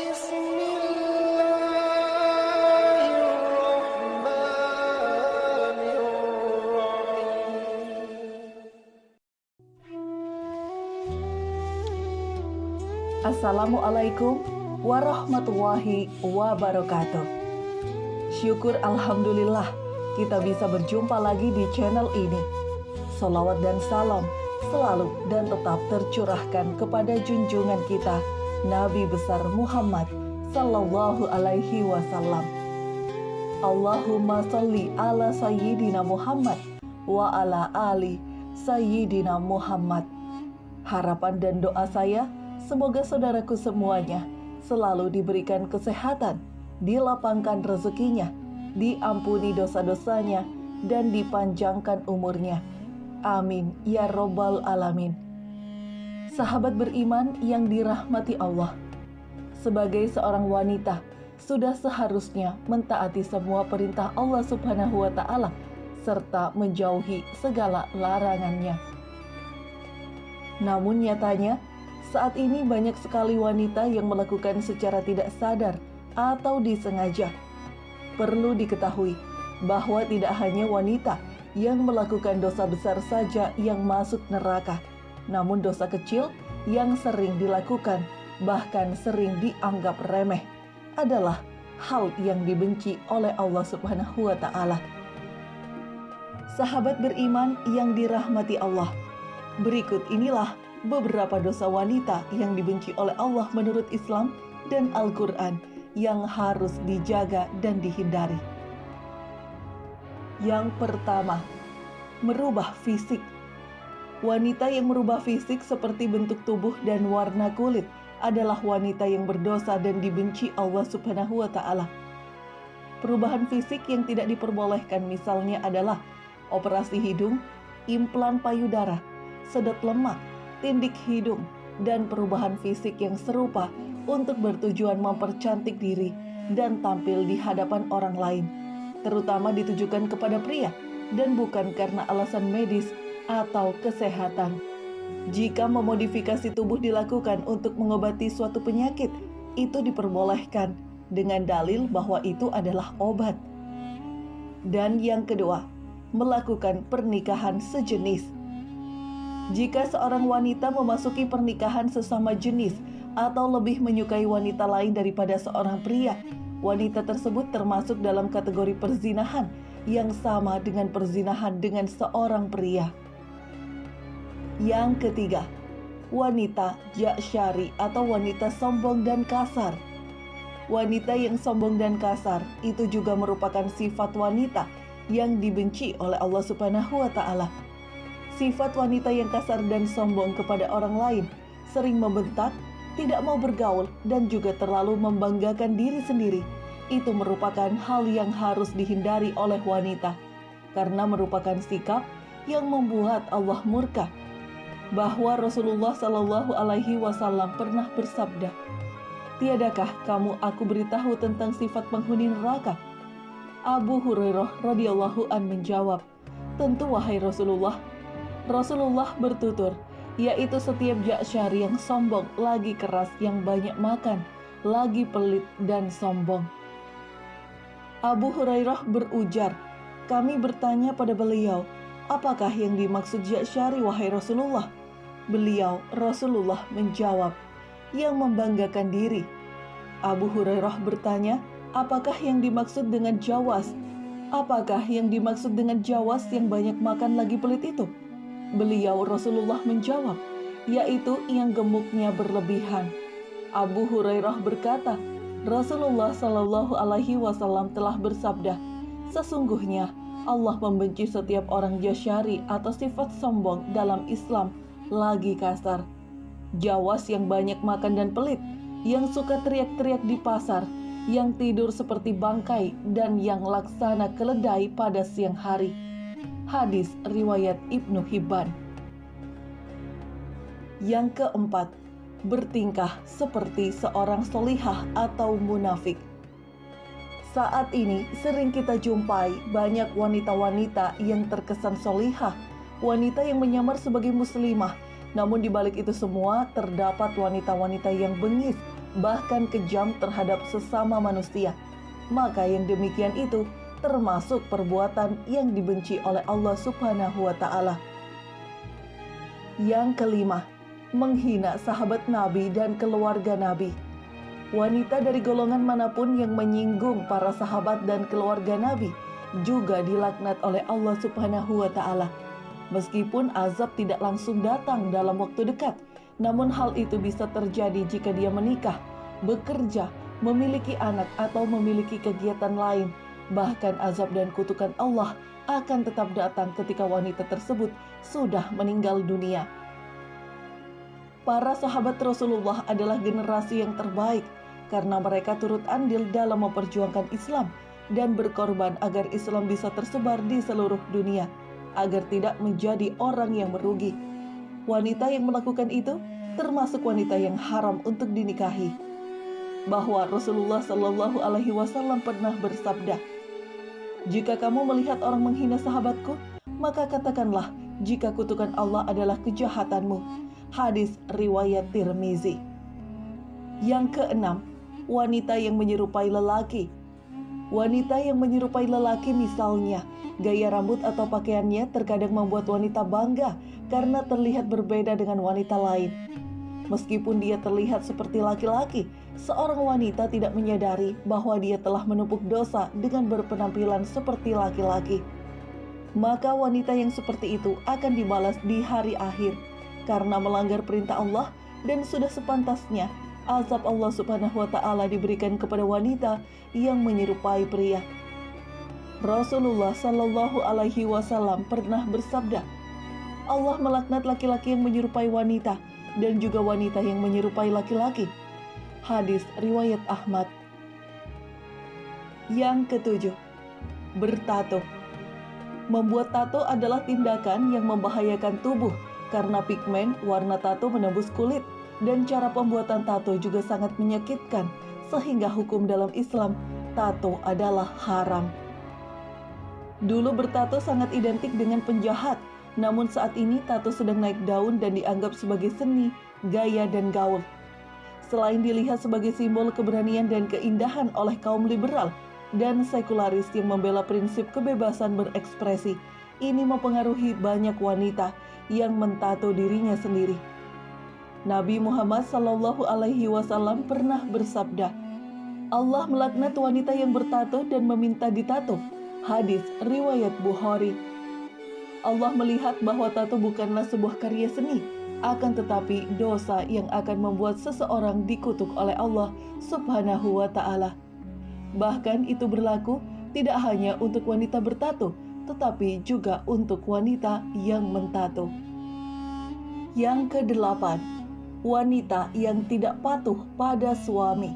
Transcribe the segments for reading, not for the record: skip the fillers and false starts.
Assalamualaikum warahmatullahi wabarakatuh. Syukur alhamdulillah kita bisa berjumpa lagi di channel ini. Salawat dan salam selalu dan tetap tercurahkan kepada junjungan kita Nabi besar Muhammad sallallahu alaihi wasallam. Allahumma sholli ala sayyidina Muhammad wa ala ali sayyidina Muhammad. Harapan dan doa saya, semoga saudaraku semuanya selalu diberikan kesehatan, dilapangkan rezekinya, diampuni dosa-dosanya, dan dipanjangkan umurnya. Amin ya robbal alamin. Sahabat beriman yang dirahmati Allah, sebagai seorang wanita, sudah seharusnya mentaati semua perintah Allah Subhanahu wa Ta'ala serta menjauhi segala larangannya. Namun nyatanya, saat ini banyak sekali wanita yang melakukan secara tidak sadar atau disengaja. Perlu diketahui bahwa tidak hanya wanita yang melakukan dosa besar saja yang masuk neraka, namun dosa kecil yang sering dilakukan, bahkan sering dianggap remeh, adalah hal yang dibenci oleh Allah Subhanahu wa Ta'ala. Sahabat beriman yang dirahmati Allah, berikut inilah beberapa dosa wanita yang dibenci oleh Allah menurut Islam dan Al-Quran yang harus dijaga dan dihindari. Yang pertama, merubah fisik. Wanita yang merubah fisik seperti bentuk tubuh dan warna kulit adalah wanita yang berdosa dan dibenci Allah Subhanahu wa Ta'ala. Perubahan fisik yang tidak diperbolehkan misalnya adalah operasi hidung, implan payudara, sedot lemak, tindik hidung, dan perubahan fisik yang serupa untuk bertujuan mempercantik diri dan tampil di hadapan orang lain, terutama ditujukan kepada pria dan bukan karena alasan medis atau kesehatan. Jika memodifikasi tubuh dilakukan untuk mengobati suatu penyakit, itu diperbolehkan dengan dalil bahwa itu adalah obat. Dan yang kedua, melakukan pernikahan sejenis. Jika seorang wanita memasuki pernikahan sesama jenis atau lebih menyukai wanita lain daripada seorang pria, wanita tersebut termasuk dalam kategori perzinahan yang sama dengan perzinahan dengan seorang pria. Yang ketiga, wanita jaksyari atau wanita sombong dan kasar. Wanita yang sombong dan kasar itu juga merupakan sifat wanita yang dibenci oleh Allah Subhanahu wa Ta'ala. Sifat wanita yang kasar dan sombong kepada orang lain, sering membentak, tidak mau bergaul, dan juga terlalu membanggakan diri sendiri, itu merupakan hal yang harus dihindari oleh wanita, karena merupakan sikap yang membuat Allah murka. Bahwa Rasulullah Shallallahu Alaihi Wasallam pernah bersabda, "Tiadakah kamu aku beritahu tentang sifat penghuni neraka?" Abu Hurairah radhiyallahu an menjawab, "Tentu wahai Rasulullah." Rasulullah bertutur, yaitu setiap jaksyari yang sombong, lagi keras, yang banyak makan, lagi pelit dan sombong. Abu Hurairah berujar, kami bertanya pada beliau, apakah yang dimaksud jaksyari wahai Rasulullah? Rasulullah menjawab, yang membanggakan diri. Abu Hurairah bertanya, apakah yang dimaksud dengan jawas? Apakah yang dimaksud dengan jawas yang banyak makan lagi pelit itu? Rasulullah menjawab, yaitu yang gemuknya berlebihan. Abu Hurairah berkata, Rasulullah Shallallahu Alaihi Wasallam telah bersabda, sesungguhnya Allah membenci setiap orang jasyari atau sifat sombong dalam Islam, lagi kasar. Jawas yang banyak makan dan pelit, yang suka teriak-teriak di pasar, yang tidur seperti bangkai, dan yang laksana keledai pada siang hari. Hadis riwayat Ibnu Hibban. Yang keempat, bertingkah seperti seorang solihah atau munafik. Saat ini sering kita jumpai banyak wanita-wanita yang terkesan solihah, wanita yang menyamar sebagai muslimah, namun di balik itu semua terdapat wanita-wanita yang bengis, bahkan kejam terhadap sesama manusia. Maka yang demikian itu termasuk perbuatan yang dibenci oleh Allah Subhanahu wa Ta'ala. Yang kelima, menghina sahabat Nabi dan keluarga Nabi. Wanita dari golongan manapun yang menyinggung para sahabat dan keluarga Nabi juga dilaknat oleh Allah Subhanahu wa Ta'ala. Meskipun azab tidak langsung datang dalam waktu dekat, namun hal itu bisa terjadi jika dia menikah, bekerja, memiliki anak, atau memiliki kegiatan lain. Bahkan azab dan kutukan Allah akan tetap datang ketika wanita tersebut sudah meninggal dunia. Para sahabat Rasulullah adalah generasi yang terbaik karena mereka turut andil dalam memperjuangkan Islam dan berkorban agar Islam bisa tersebar di seluruh dunia, agar tidak menjadi orang yang merugi. Wanita yang melakukan itu termasuk wanita yang haram untuk dinikahi. Bahwa Rasulullah Shallallahu Alaihi Wasallam pernah bersabda, "Jika kamu melihat orang menghina sahabatku, maka katakanlah jika kutukan Allah adalah kejahatanmu." Hadis riwayat Tirmizi. Yang keenam, wanita yang menyerupai lelaki. Wanita yang menyerupai lelaki misalnya, gaya rambut atau pakaiannya terkadang membuat wanita bangga karena terlihat berbeda dengan wanita lain. Meskipun dia terlihat seperti laki-laki, seorang wanita tidak menyadari bahwa dia telah menumpuk dosa dengan berpenampilan seperti laki-laki. Maka wanita yang seperti itu akan dibalas di hari akhir karena melanggar perintah Allah, dan sudah sepantasnya azab Allah Subhanahu wa Ta'ala diberikan kepada wanita yang menyerupai pria. Rasulullah Shallallahu Alaihi Wasallam pernah bersabda, Allah melaknat laki-laki yang menyerupai wanita dan juga wanita yang menyerupai laki-laki. Hadis riwayat Ahmad. Yang ketujuh, bertato. Membuat tato adalah tindakan yang membahayakan tubuh karena pigmen warna tato menembus kulit, dan cara pembuatan tato juga sangat menyakitkan, sehingga hukum dalam Islam, tato adalah haram. Dulu bertato sangat identik dengan penjahat, namun saat ini tato sedang naik daun dan dianggap sebagai seni, gaya, dan gaul. Selain dilihat sebagai simbol keberanian dan keindahan oleh kaum liberal dan sekularis yang membela prinsip kebebasan berekspresi, ini mempengaruhi banyak wanita yang mentato dirinya sendiri. Nabi Muhammad Shallallahu Alaihi Wasallam pernah bersabda, Allah melaknat wanita yang bertato dan meminta ditato. Hadis riwayat Bukhari. Allah melihat bahwa tato bukanlah sebuah karya seni, akan tetapi dosa yang akan membuat seseorang dikutuk oleh Allah Subhanahu wa Ta'ala. Bahkan itu berlaku tidak hanya untuk wanita bertato, tetapi juga untuk wanita yang mentato. Yang kedelapan, wanita yang tidak patuh pada suami.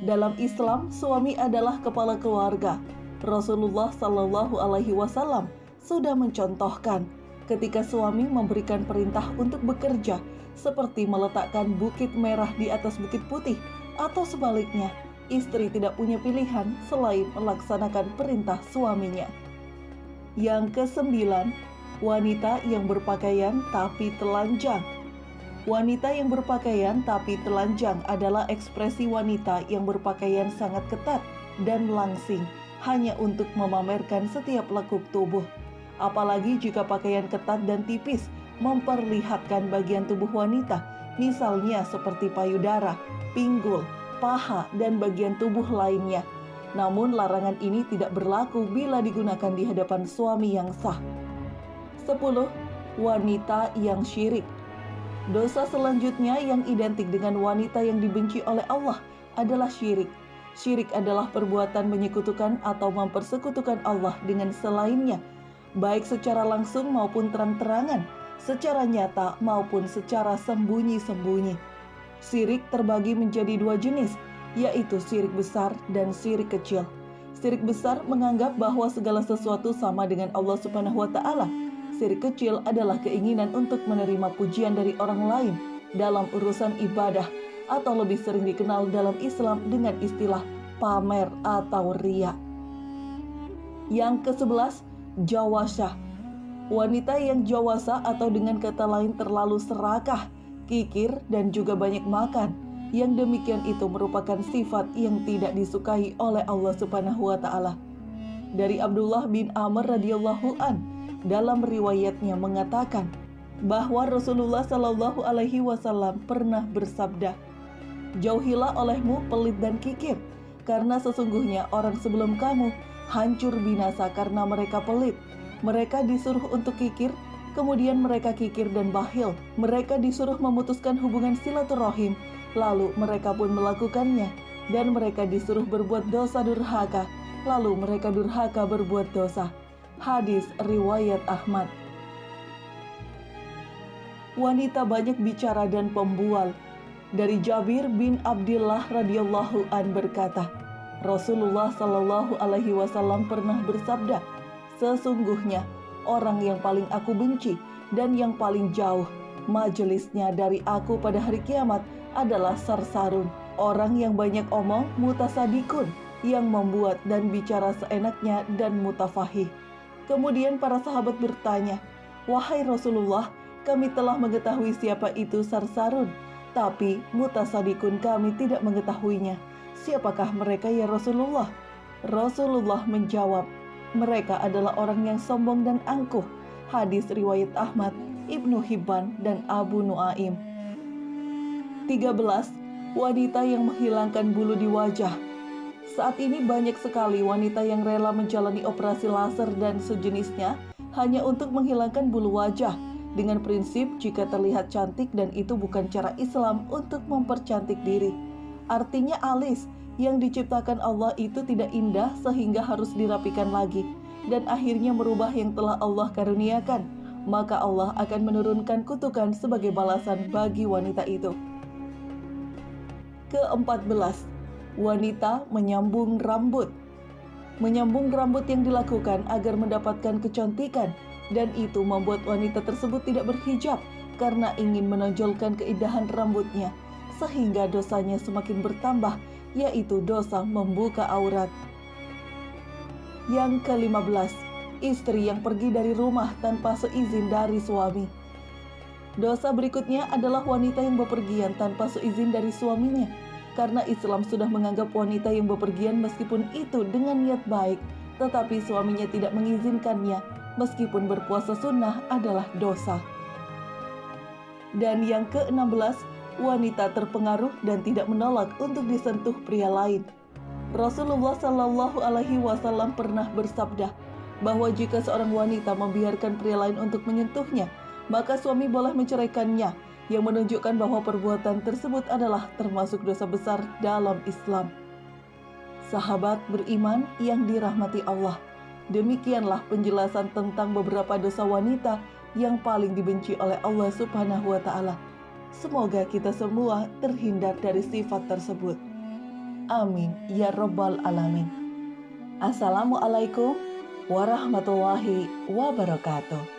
Dalam Islam, suami adalah kepala keluarga. Rasulullah Shallallahu Alaihi Wasallam sudah mencontohkan ketika suami memberikan perintah untuk bekerja, seperti meletakkan bukit merah di atas bukit putih, atau sebaliknya, istri tidak punya pilihan selain melaksanakan perintah suaminya. Yang kesembilan, wanita yang berpakaian tapi telanjang. Wanita yang berpakaian tapi telanjang adalah ekspresi wanita yang berpakaian sangat ketat dan langsing, hanya untuk memamerkan setiap lekuk tubuh. Apalagi jika pakaian ketat dan tipis memperlihatkan bagian tubuh wanita, misalnya seperti payudara, pinggul, paha, dan bagian tubuh lainnya. Namun larangan ini tidak berlaku bila digunakan di hadapan suami yang sah. 10. Wanita yang syirik. Dosa selanjutnya yang identik dengan wanita yang dibenci oleh Allah adalah syirik. Syirik adalah perbuatan menyekutukan atau mempersekutukan Allah dengan selainnya, baik secara langsung maupun terang-terangan, secara nyata maupun secara sembunyi-sembunyi. Syirik terbagi menjadi dua jenis, yaitu syirik besar dan syirik kecil. Syirik besar menganggap bahwa segala sesuatu sama dengan Allah Subhanahu wa Ta'ala. Syirik kecil adalah keinginan untuk menerima pujian dari orang lain dalam urusan ibadah, atau lebih sering dikenal dalam Islam dengan istilah pamer atau riya. Yang ke-11, jawasah. Wanita yang jawasa atau dengan kata lain terlalu serakah, kikir, dan juga banyak makan. yang demikian itu merupakan sifat yang tidak disukai oleh Allah Subhanahu wa taala. Dari Abdullah bin Amr radhiyallahu an dalam riwayatnya mengatakan bahwa Rasulullah Shallallahu alaihi wasallam pernah bersabda, "Jauhilah olehmu pelit dan kikir, karena sesungguhnya orang sebelum kamu hancur binasa karena mereka pelit. Mereka disuruh untuk kikir, kemudian mereka kikir dan bakhil. Mereka disuruh memutuskan hubungan silaturahim, lalu mereka pun melakukannya. Dan mereka disuruh berbuat dosa durhaka, lalu mereka durhaka berbuat dosa." Hadis riwayat Ahmad. Wanita banyak bicara dan pembual. Dari Jabir bin Abdullah radhiyallahu an berkata, Rasulullah Shallallahu alaihi wasallam pernah bersabda, "Sesungguhnya orang yang paling aku benci dan yang paling jauh majelisnya dari aku pada hari kiamat adalah sarsarun, orang yang banyak omong, mutasadikun, yang membuat dan bicara seenaknya dan mutafahih." Kemudian para sahabat bertanya, "Wahai Rasulullah, kami telah mengetahui siapa itu sarsarun, tapi mutasadikun kami tidak mengetahuinya. Siapakah mereka ya Rasulullah?" Rasulullah menjawab, "Mereka adalah orang yang sombong dan angkuh." Hadis riwayat Ahmad, Ibnu Hibban, dan Abu Nuaim. 13. Wanita yang menghilangkan bulu di wajah. Saat ini banyak sekali wanita yang rela menjalani operasi laser dan sejenisnya hanya untuk menghilangkan bulu wajah, dengan prinsip jika terlihat cantik dan itu bukan cara Islam untuk mempercantik diri. Artinya alis yang diciptakan Allah itu tidak indah sehingga harus dirapikan lagi, dan akhirnya merubah yang telah Allah karuniakan, maka Allah akan menurunkan kutukan sebagai balasan bagi wanita itu. Ke-14. Wanita menyambung rambut. Menyambung rambut yang dilakukan agar mendapatkan kecantikan, dan itu membuat wanita tersebut tidak berhijab karena ingin menonjolkan keindahan rambutnya, sehingga dosanya semakin bertambah, yaitu dosa membuka aurat. Yang ke-15, istri yang pergi dari rumah tanpa seizin dari suami. Dosa berikutnya adalah wanita yang bepergian tanpa seizin dari suaminya, karena Islam sudah menganggap wanita yang bepergian meskipun itu dengan niat baik, tetapi suaminya tidak mengizinkannya, meskipun berpuasa sunnah adalah dosa. Dan yang ke-16, wanita terpengaruh dan tidak menolak untuk disentuh pria lain. Rasulullah Shallallahu alaihi wasallam pernah bersabda bahwa jika seorang wanita membiarkan pria lain untuk menyentuhnya, maka suami boleh menceraikannya, yang menunjukkan bahwa perbuatan tersebut adalah termasuk dosa besar dalam Islam. Sahabat beriman yang dirahmati Allah, demikianlah penjelasan tentang beberapa dosa wanita yang paling dibenci oleh Allah Subhanahu wa taala. Semoga kita semua terhindar dari sifat tersebut. Amin ya rabbal alamin. Assalamualaikum warahmatullahi wabarakatuh.